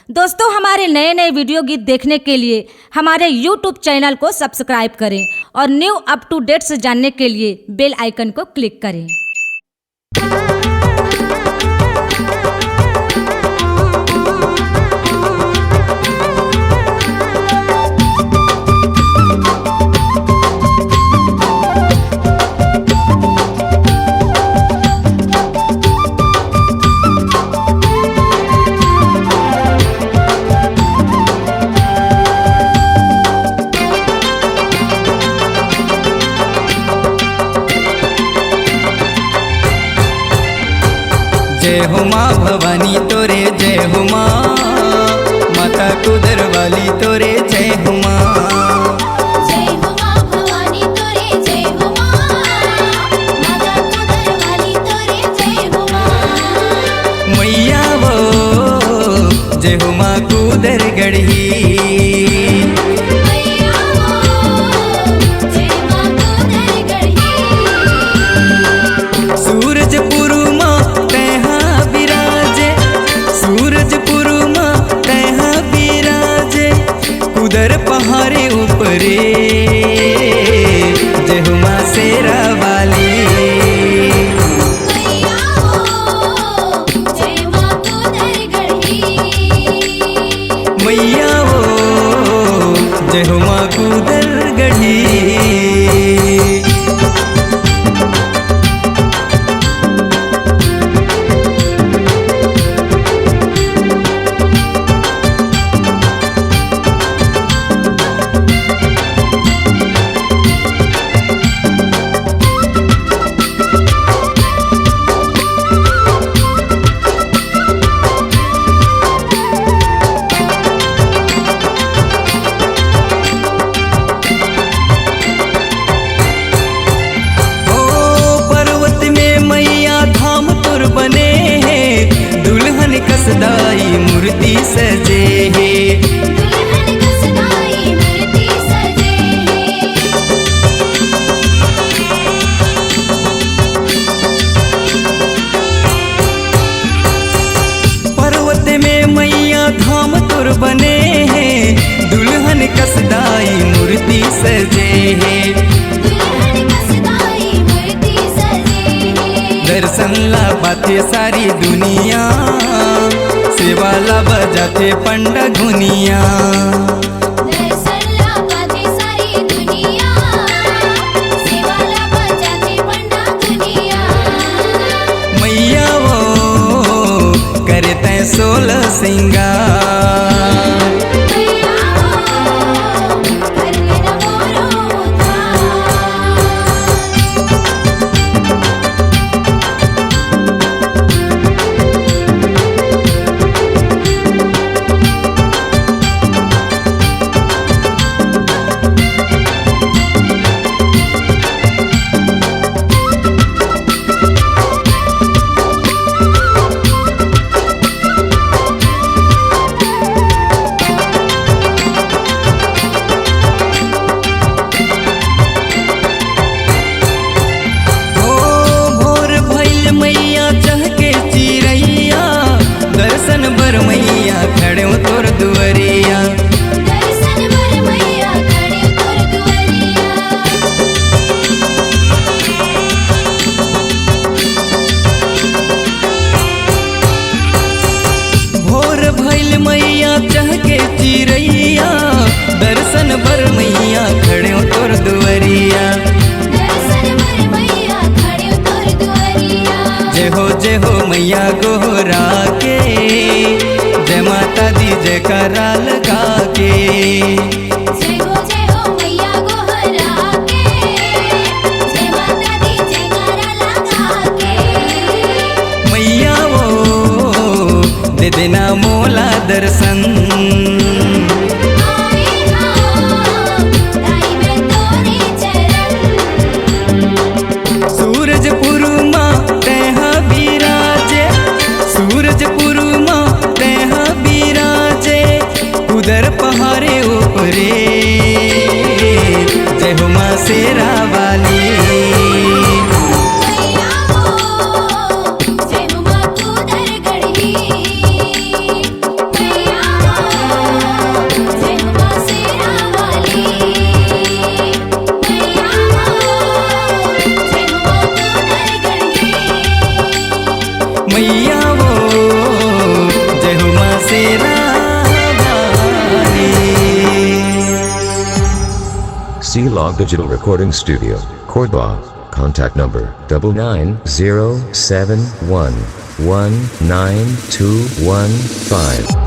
दोस्तों, हमारे नए नए वीडियो गीत देखने के लिए हमारे YouTube चैनल को सब्सक्राइब करें और न्यू अप टू डेट्स जानने के लिए बेल आइकन को क्लिक करें। जय हो माँ भवानी तोरे जय हो माँ, माता कुदर वाली तोरे जय हो माँ। जय हो माँ भवानी तोरे जय हो माँ, माता कुदर वाली तोरे जय हो माँ। मैया वो जय हो माँ कुदर गढ़ी, मैया वो जय माँ कुदर गढ़ी। सूरज पुरुमा तैहा विराजे, सूरज पुरुमा तैहा विराजे, कुदर पहाड़े ऊपरे जय हो माँ शेरा वाली। मैया वो जय माँ कुदर गढ़ी। मैया वो जय हो माँ कुदर गढ़ी। कसदाई मूर्ति सजे है, दुल्हन कसदाई मूर्ति सजे है। पर्वत में मैया धाम तुर बने हैं, दुल्हन कसदाई मूर्ति सजे है। दुल्हन कसदाई मूर्ति सजे है। दर्शन ला बाते सारी दुनिया, सेवा ला बजाते पंडा धुनिया। दर्शन ला बाते सारी दुनिया, सेवा ला बजाते पंडा दुनिया। मैया वो करते 16 सिंगार, मैया वो कर लेना मोरो उद्धार। दर्शन बर मैया खड़े तोर दुआरिया। दर्शन बर मैया खड़े तोर दुआरिया। भोर भइल मैया चहके चिरैया, दर्शन बर मैया खड़े तोर दुआरिया। दर्शन बर मैया खड़े तोर दुआरिया। जय हो मैया गोहरा के, जय माता दी जय करा लगा के। जय हो मैया गोहरा के, जय माता दी जय करा लगा के। मैया वो दे देना मोला दर्शन, आए हाँ दाई में तोरे चरण। सूरज पुरुमा तैहा विराजे, सूरज पुरुमा तैहा विराजे, कुदर पहाड़े ऊपरे जय हो माँ शेरा वाली। मैया वो जय हो माँ कुदर गढ़ी। मैया मैया वो जय हो माँ शेरा वाली। C-Log Digital Recording Studio, Cordoba. Contact number 9907119215.